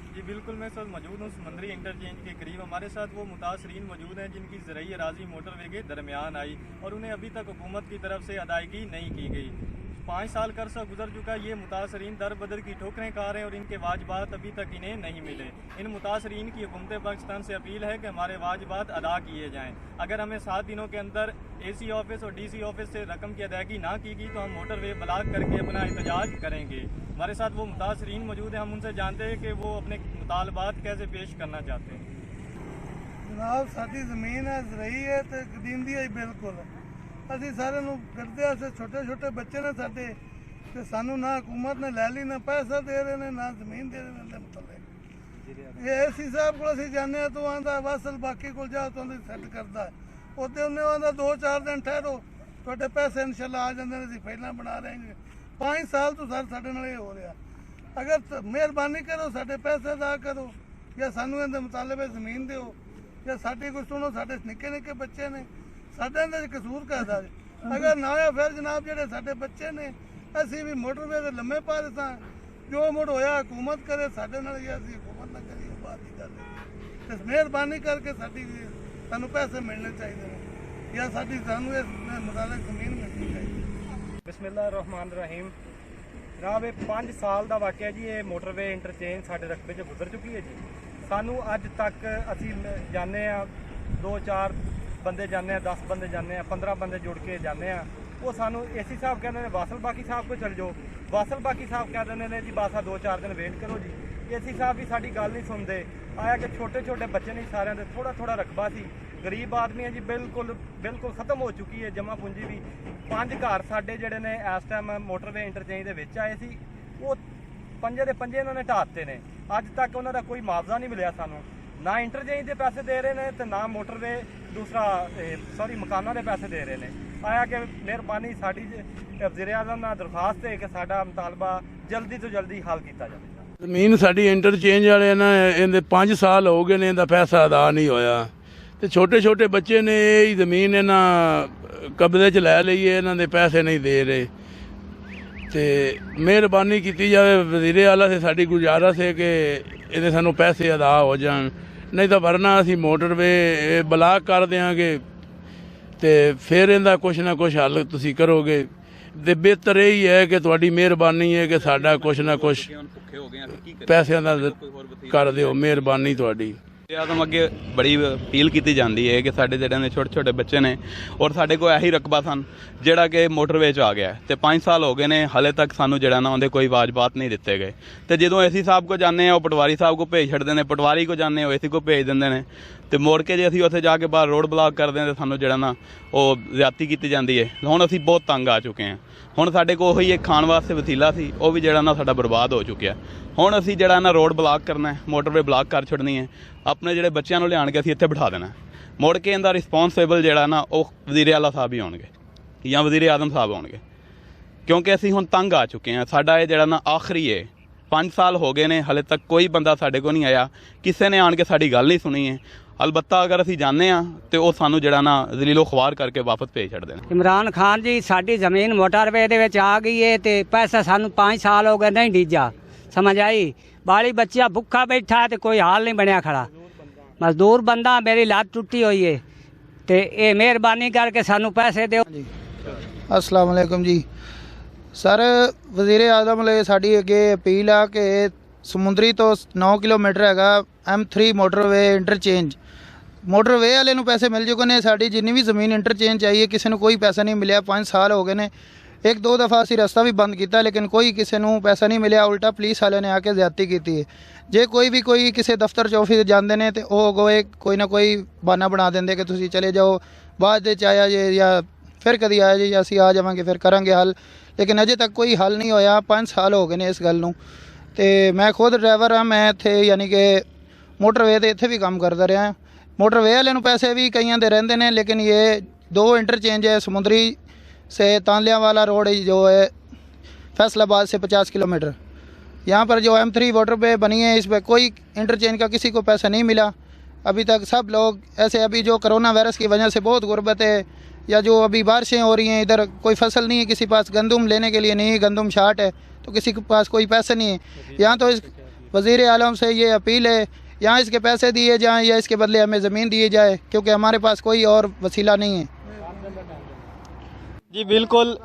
जी बिल्कुल, मैं सर मौजूद हूँ समंदरी इंटरचेंज के करीब। हमारे साथ वो मुतासरीन मौजूद हैं जिनकी ज़रई अराज़ी मोटरवे के दरमियान आई और उन्हें अभी तक हुकूमत की तरफ से अदायगी नहीं की गई। 5 साल का अरसा गुजर चुका। ये मुतासरीन दर बदर की ठोकरें खा रहे हैं और इनके वाजबात अभी तक इन्हें नहीं मिले। इन मुतासरीन की हुकूमत पाकिस्तान से अपील है कि हमारे वाजबात अदा किए जाएँ। अगर हमें 7 दिनों के अंदर AC ऑफिस और DC ऑफिस से रकम की अदायगी ना की गई तो हम मोटरवे ब्लॉक करके अपना एहतजाज करेंगे। हमारे साथ वो मुतासरीन मौजूद हैं, हम उनसे जानते हैं कि वो अपने मुतालबात कैसे पेश करना चाहते हैं। जनाब साडी ज़मीन है, ज़रई है तो कदीम दी है बिल्कुल। ਅਸੀਂ ਸਾਰਿਆਂ ਨੂੰ ਫਿਰਦੇ ਆ, ਛੋਟੇ ਛੋਟੇ ਬੱਚੇ ਨੇ ਸਾਡੇ ਤੇ ਸਾਨੂੰ ਨਾ ਹੁਕੂਮਤ ਨੇ ਲੈ ਲਈ, ਨਾ ਪੈਸਾ ਦੇ ਰਹੇ ਨੇ, ਨਾ ਜ਼ਮੀਨ ਦੇ ਰਹੇ ਨੇ। ਮਤਲਬ ਇਹ ਐਸੀ ਸਾਹਿਬ ਕੋਲ ਅਸੀਂ ਜਾਂਦੇ ਹਾਂ, ਤੋਂ ਆਂਦਾ ਵਾਸਲ ਬਾਕੀ ਕੋਲ ਜਾ ਤੋਂ ਸੈੱਟ ਕਰਦਾ ਹੈ। ਉੱਥੇ ਉਹਨੇ ਆਂਦਾ 2-4 ਦਿਨ ਠਹਿਰੋ, ਤੁਹਾਡੇ ਪੈਸੇ ਇਨਸ਼ਾਅੱਲਾ ਆ ਜਾਂਦੇ ਨੇ, ਅਸੀਂ ਪਹਿਲਾਂ ਬਣਾ ਰਹੇ ਹਾਂ। 5 ਸਾਲ ਤੋਂ ਸਰ ਸਾਡੇ ਨਾਲ ਇਹ ਹੋ ਰਿਹਾ। ਅਗਰ ਮਿਹਰਬਾਨੀ ਕਰੋ ਸਾਡੇ ਪੈਸੇ ਅਦਾ ਕਰੋ ਜਾਂ ਸਾਨੂੰ ਇਹਦੇ ਮੁਤਾਲਬੇ ਜ਼ਮੀਨ ਦਿਓ ਜਾਂ ਸਾਡੀ ਕੋਈ ਸੁਣੋ। ਸਾਡੇ ਨਿੱਕੇ ਨਿੱਕੇ ਬੱਚੇ ਨੇ, ਸਾਡੇ ਅੰਦਰ ਕਸੂਰ ਕਰਦਾ। ਅਗਰ ਨਾ ਹੋਇਆ ਫਿਰ ਜਨਾਬ ਜਿਹੜੇ ਸਾਡੇ ਬੱਚੇ ਨੇ, ਅਸੀਂ ਵੀ ਮੋਟਰਵੇ ਦੇ ਲੰਮੇ ਪਾਰ ਸਾਂ। ਜੋ ਮੁੜ ਹੋਇਆ ਹੁਕੂਮਤ ਕਰੇ ਸਾਡੇ ਨਾਲ, ਜਾਂ ਅਸੀਂ ਹੁਕੂਮਤ ਨਾ ਕਰੀਏ, ਬਾਤ ਦੀ ਗੱਲ ਹੈ। ਤੇ ਮਿਹਰਬਾਨੀ ਕਰਕੇ ਸਾਡੀ ਸਾਨੂੰ ਪੈਸੇ ਮਿਲਣੇ ਚਾਹੀਦੇ ਨੇ ਜਾਂ ਸਾਡੀ ਸਾਨੂੰ ਇਸ ਮੁਤਾਲਕ ਜ਼ਮੀਨ ਮਿਲਣੀ ਚਾਹੀਦੀ। ਬਿਸਮਿਲ੍ਲਾਹਿਰਰਹਿਮਾਨਿਰਰਹੀਮ। ਜਨਾਬ ਇਹ 5 ਸਾਲ ਦਾ ਵਾਕਿਆ ਜੀ। ਇਹ ਮੋਟਰਵੇ ਇੰਟਰਚੇਂਜ ਸਾਡੇ ਰਕਬੇ 'ਚ ਗੁਜ਼ਰ ਚੁੱਕੀ ਹੈ ਜੀ। ਸਾਨੂੰ ਅੱਜ ਤੱਕ ਅਸੀਂ ਜਾਂਦੇ ਹਾਂ 2-4 ਬੰਦੇ ਜਾਂਦੇ ਆ, 10 ਬੰਦੇ ਜਾਂਦੇ ਆ, 15 ਬੰਦੇ ਜੁੜ ਕੇ ਜਾਂਦੇ ਆ। ਉਹ ਸਾਨੂੰ AC ਸਾਹਿਬ ਕਹਿੰਦੇ ਨੇ ਵਾਸਲ ਬਾਕੀ ਸਾਹਿਬ ਕੋਲ ਚਲ ਜਾਓ। ਵਾਸਲ ਬਾਕੀ ਸਾਹਿਬ ਕਹਿ ਦਿੰਦੇ ਨੇ ਜੀ ਬਸ 2-4 ਦਿਨ ਵੇਟ ਕਰੋ ਜੀ। AC ਸਾਹਿਬ ਵੀ ਸਾਡੀ ਗੱਲ ਨਹੀਂ ਸੁਣਦੇ। ਆਇਆ ਕਿ ਛੋਟੇ ਛੋਟੇ ਬੱਚੇ ਨਹੀਂ, ਸਾਰਿਆਂ ਦੇ ਥੋੜਾ ਥੋੜਾ ਰਕਬਾ ਸੀ। ਗਰੀਬ ਆਦਮੀ ਹੈ ਜੀ, ਬਿਲਕੁਲ ਖਤਮ ਹੋ ਚੁੱਕੀ ਹੈ ਜਮ੍ਹਾਂ ਪੂੰਜੀ ਵੀ। 5 ਘਰ ਸਾਡੇ ਜਿਹੜੇ ਨੇ ਇਸ ਟਾਈਮ ਮੋਟਰਵੇ ਇੰਟਰਚੇਂਜ ਦੇ ਵਿੱਚ ਆਏ ਸੀ, ਉਹ ਪੰਜੇ ਦੇ ਪੰਜੇ ਇਹਨਾਂ ਨੇ ਢਾਹ ਦਿੱਤੇ ਨੇ। ਅੱਜ ਤੱਕ ਉਹਨਾਂ ਦਾ ਕੋਈ ਮੁਆਵਜ਼ਾ ਨਹੀਂ ਮਿਲਿਆ ਸਾਨੂੰ। ਨਾ ਇੰਟਰਚੇਂਜ ਦੇ ਪੈਸੇ ਦੇ ਰਹੇ ਨੇ ਤੇ ਨਾ ਮੋਟਰਵੇ ਮਕਾਨਾਂ ਦੇ ਪੈਸੇ ਦੇ ਰਹੇ ਨੇ। ਆਇਆ ਕਿ ਮਿਹਰਬਾਨੀ ਸਾਡੀ ਵਜ਼ੀਰ ਆਜ਼ਮ ਨਾਲ ਦਰਖਾਸਤ ਹੈ ਕਿ ਸਾਡਾ ਮੁਤਾਲਬਾ ਜਲਦੀ ਤੋਂ ਜਲਦੀ ਹੱਲ ਕੀਤਾ ਜਾਵੇ। ਜ਼ਮੀਨ ਸਾਡੀ ਇੰਟਰਚੇਂਜ ਵਾਲੇ ਨਾ, ਇਹਦੇ 5 ਸਾਲ ਹੋ ਗਏ ਨੇ, ਇਹਦਾ ਪੈਸਾ ਅਦਾ ਨਹੀਂ ਹੋਇਆ ਤੇ ਛੋਟੇ ਛੋਟੇ ਬੱਚੇ ਨੇ ਇਹ ਜ਼ਮੀਨ ਇਹਨਾਂ ਕਬਜ਼ੇ 'ਚ ਲੈ ਲਈ ਹੈ, ਇਹਨਾਂ ਦੇ ਪੈਸੇ ਨਹੀਂ ਦੇ ਰਹੇ। ਤੇ ਮਿਹਰਬਾਨੀ ਕੀਤੀ ਜਾਵੇ ਵਜ਼ੀਰ ਆਲਾ ਸੇ, ਸਾਡੀ ਗੁਜ਼ਾਰਿਸ਼ ਹੈ ਕਿ ਇਹਦੇ ਸਾਨੂੰ ਪੈਸੇ ਅਦਾ ਹੋ ਜਾਣ, ਨਹੀਂ ਤਾਂ ਵਰਨਾ ਅਸੀਂ ਮੋਟਰਵੇ ਬਲਾਕ ਕਰ ਦਿਆਂਗੇ ਤੇ ਫਿਰ ਇਹਦਾ ਕੁਛ ਨਾ ਕੁਛ ਹੱਲ ਤੁਸੀਂ ਕਰੋਗੇ। ਤੇ ਬਿਹਤਰ ਇਹੀ ਹੈ ਕਿ ਤੁਹਾਡੀ ਮਿਹਰਬਾਨੀ ਹੈ ਕਿ ਸਾਡਾ ਕੁਛ ਨਾ ਕੁਛ ਪੈਸਿਆਂ ਦਾ ਕਰ ਦਿਓ, ਮਿਹਰਬਾਨੀ ਤੁਹਾਡੀ। ਆਦਮ ਅੱਗੇ ਬੜੀ ਅਪੀਲ ਕੀਤੀ ਜਾਂਦੀ ਹੈ ਕਿ ਸਾਡੇ ਜਿਹੜੇ ਨੇ ਛੋਟੇ ਛੋਟੇ ਬੱਚੇ ਨੇ ਔਰ ਸਾਡੇ ਕੋਲ ਇਹੀ ਰਕਬਾ ਸਨ ਜਿਹੜਾ ਕਿ ਮੋਟਰਵੇ 'ਚ ਆ ਗਿਆ ਤੇ 5 ਸਾਲ ਹੋ ਗਏ ਨੇ, ਹਾਲੇ ਤੱਕ ਸਾਨੂੰ ਜਿਹੜਾ ਨਾ ਉਹਦੇ ਕੋਈ ਵਾਜਬਾਤ ਨਹੀਂ ਦਿੱਤੇ ਗਏ। ਤੇ ਜਦੋਂ AC ਸਾਹਿਬ ਕੋ ਜਾਂਦੇ ਆ, ਉਹ ਪਟਵਾਰੀ ਸਾਹਿਬ ਕੋ ਭੇਜ ਛੱਡਦੇ ਨੇ, ਪਟਵਾਰੀ ਕੋ ਜਾਂਦੇ ਉਹ AC ਕੋ ਭੇਜ ਦਿੰਦੇ ਨੇ। ਤੇ ਮੁੜ ਕੇ ਜੇ ਅਸੀਂ ਉੱਥੇ ਜਾ ਕੇ ਬਾਹਰ ਰੋਡ ਬਲਾਕ ਕਰਦੇ ਹਾਂ ਤਾਂ ਸਾਨੂੰ ਜਿਹੜਾ ਨਾ ਉਹ ਜ਼ਿਆਦਤੀ ਕੀਤੀ ਜਾਂਦੀ ਹੈ। ਹੁਣ ਅਸੀਂ ਬਹੁਤ ਤੰਗ ਆ ਚੁੱਕੇ ਹਾਂ। ਹੁਣ ਸਾਡੇ ਕੋਲ ਉਹੀ ਇੱਕ ਖਾਣ ਵਾਸਤੇ ਵਸੀਲਾ ਸੀ, ਉਹ ਵੀ ਜਿਹੜਾ ਨਾ ਸਾਡਾ ਬਰਬਾਦ ਹੋ ਚੁੱਕਿਆ। ਹੁਣ ਅਸੀਂ ਜਿਹੜਾ ਨਾ ਰੋਡ ਬਲਾਕ ਕਰਨਾ ਹੈ, ਮੋਟਰਵੇ ਬਲਾਕ ਕਰ ਛੱਡਣੀ ਹੈ, ਆਪਣੇ ਜਿਹੜੇ ਬੱਚਿਆਂ ਨੂੰ ਲਿਆਣ ਕੇ ਅਸੀਂ ਇੱਥੇ ਬਿਠਾ ਦੇਣਾ। ਮੁੜ ਕੇ ਇਹਦਾ ਰਿਸਪੌਂਸਿਬਲ ਜਿਹੜਾ ਨਾ ਉਹ ਵਜ਼ੀਰ ਆਲਾ ਸਾਹਿਬ ਹੀ ਹੋਣਗੇ ਜਾਂ ਵਜ਼ੀਰ ਆਜ਼ਮ ਸਾਹਿਬ ਹੋਣਗੇ, ਕਿਉਂਕਿ ਅਸੀਂ ਹੁਣ ਤੰਗ ਆ ਚੁੱਕੇ ਹਾਂ। ਸਾਡਾ ਇਹ ਜਿਹੜਾ ਨਾ ਆਖਰੀ ਹੈ। 5 ਸਾਲ ਹੋ ਗਏ ਨੇ, ਹਾਲੇ ਤੱਕ ਕੋਈ ਬੰਦਾ ਸਾਡੇ ਕੋਲ ਨਹੀਂ ਆਇਆ, ਕਿਸੇ ਨੇ ਆਣ ਕੇ ਸਾਡੀ ਗੱਲ ਨਹੀਂ ਸੁਣੀ ਹੈ। ਅਲਬੱਤਾ ਅਗਰ ਅਸੀਂ ਜਾਂਦੇ ਹਾਂ ਤੇ ਉਹ ਸਾਨੂੰ ਜਿਹੜਾ ਨਾ ਜ਼ਲੀਲੋ ਖਵਾਰ ਕਰਕੇ ਵਾਪਸ ਭੇਜ ਛੱਡਦੇ ਨੇ। ਇਮਰਾਨ ਖਾਨ ਜੀ, ਸਾਡੀ ਜ਼ਮੀਨ ਮੋਟਰਵੇ ਦੇ ਵਿੱਚ ਆ ਗਈ ਹੈ ਤੇ ਪੈਸਾ ਸਾਨੂੰ 5 ਸਾਲ ਹੋ ਗਏ ਨਹੀਂ ਡੀਜਾ, ਸਮਝ ਆਈ। ਬਾਲੀ ਬੱਚਾ ਭੁੱਖਾ ਬੈਠਾ ਤੇ ਕੋਈ ਹਾਲ ਨਹੀਂ ਬਣਿਆ ਖੜਾ। ਮਜ਼ਦੂਰ ਬੰਦਾ, ਮੇਰੀ ਲੱਤ ਟੁੱਟੀ ਹੋਈ ਹੈ ਤੇ ਇਹ ਮਿਹਰਬਾਨੀ ਕਰਕੇ ਸਾਨੂੰ ਪੈਸੇ ਦਿਓ। अस्सलाम वालेकुम जी सर, वज़ीर आज़म ਲਈ ਸਾਡੀ ਅੱਗੇ ਅਪੀਲ ਆ ਕਿ ਸਮੁੰਦਰੀ ਤੋਂ 9 ਕਿਲੋਮੀਟਰ ਹੈਗਾ M3 ਮੋਟਰਵੇ ਇੰਟਰਚੇਂਜ। ਮੋਟਰਵੇ ਵਾਲੇ ਨੂੰ ਪੈਸੇ ਮਿਲ ਚੁੱਕੇ ਨੇ। ਸਾਡੀ ਜਿੰਨੀ ਵੀ ਜ਼ਮੀਨ ਇੰਟਰਚੇਂਜ ਆਈ ਹੈ ਕਿਸੇ ਨੂੰ ਕੋਈ ਪੈਸਾ ਨਹੀਂ ਮਿਲਿਆ। 5 ਸਾਲ ਹੋ ਗਏ ਨੇ। 1-2 ਦਫਾ ਅਸੀਂ ਰਸਤਾ ਵੀ ਬੰਦ ਕੀਤਾ ਲੇਕਿਨ ਕੋਈ ਕਿਸੇ ਨੂੰ ਪੈਸਾ ਨਹੀਂ ਮਿਲਿਆ। ਉਲਟਾ ਪੁਲਿਸ ਵਾਲਿਆਂ ਨੇ ਆ ਕੇ ਜ਼ਿਆਦਤੀ ਕੀਤੀ ਹੈ। ਜੇ ਕੋਈ ਕਿਸੇ ਦਫ਼ਤਰ 'ਚ ਆਫਿਸ ਜਾਂਦੇ ਨੇ ਤੇ ਉਹ ਅਗੋਏ ਕੋਈ ਨਾ ਕੋਈ ਬਹਾਨਾ ਬਣਾ ਦਿੰਦੇ ਕਿ ਤੁਸੀਂ ਚਲੇ ਜਾਓ, ਬਾਅਦ ਦੇ 'ਚ ਆਇਆ ਜੇ ਜਾਂ ਫਿਰ ਕਦੀ ਆਇਆ ਜੇ ਜਾਂ ਅਸੀਂ ਆ ਜਾਵਾਂਗੇ ਫਿਰ ਕਰਾਂਗੇ ਹੱਲ। ਲੇਕਿਨ ਅਜੇ ਤੱਕ ਕੋਈ ਹੱਲ ਨਹੀਂ ਹੋਇਆ। 5 ਸਾਲ ਹੋ ਗਏ ਨੇ ਇਸ ਗੱਲ ਨੂੰ। ਤੇ ਮੈਂ ਖੁਦ ਡਰਾਈਵਰ ਹਾਂ। ਮੈਂ ਇੱਥੇ ਯਾਨੀ ਕਿ ਮੋਟਰਵੇ 'ਤੇ ਇੱਥੇ ਵੀ ਕੰਮ ਕਰਦਾ ਰਿਹਾ। ਮੋਟਰਵੇ ਵਾਲਿਆਂ ਨੂੰ ਪੈਸੇ ਵੀ ਕਈਆਂ ਦੇ ਰਹਿੰਦੇ ਨੇ ਲੇਕਿਨ ਇਹ 2 इंटरचेंज है समुद्री से तानलिया वाला रोड जो है फैसलाबाद से 50 किलोमीटर। यहाँ पर जो M3 वाटरवे बनी है इस पर कोई इंटरचेंज का किसी को पैसा नहीं मिला अभी तक। सब लोग ऐसे अभी जो कोरोना वायरस की वजह से बहुत गुर्बत है या जो अभी बारिशें हो रही हैं, इधर कोई फसल नहीं है, किसी पास गंदम लेने के लिए नहीं है, गंदम शार्ट है तो किसी के पास कोई पैसा नहीं है। यहाँ तो वज़ीर आलम से ये अपील है, यहाँ इसके पैसे दिए जाएँ या इसके बदले हमें ज़मीन दी जाए, क्योंकि हमारे पास कोई और वसीला नहीं है। जी बिल्कुल,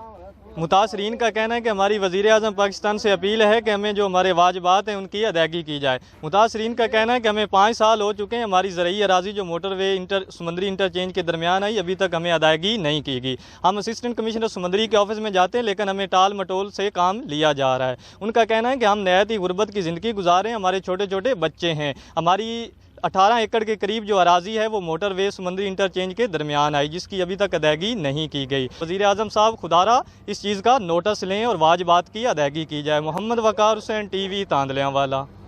मुतासरीन का कहना है कि हमारी वज़ीर आज़म पाकिस्तान से अपील है कि हमें जो हमारे वाजिबात हैं उनकी अदायगी की जाए। मुतासरीन का कहना है कि हमें 5 साल हो चुके हैं, हमारी ज़रई अराज़ी जो मोटरवे समंदरी इंटरचेंज के दरमियान आई अभी तक हमें अदायगी नहीं की गई। हम असिस्टेंट कमिश्नर समंदरी के ऑफिस में जाते हैं लेकिन हमें टाल मटोल से काम लिया जा रहा है। उनका कहना है कि हम नहायत ही गुर्बत की ज़िंदगी गुजार रहे हैं, हमारे छोटे छोटे बच्चे हैं। हमारी 18 एकड़ के करीब जो अराजी है वो मोटरवे समंदरी इंटरचेंज के दरमियान आई, जिसकी अभी तक अदायगी नहीं की गई। वज़ीर आज़म साहब खुदारा इस चीज़ का नोटिस लें और वाजिबात की अदायगी की जाए। मोहम्मद वकार हुसैन, TV तांदलियाँ वाला।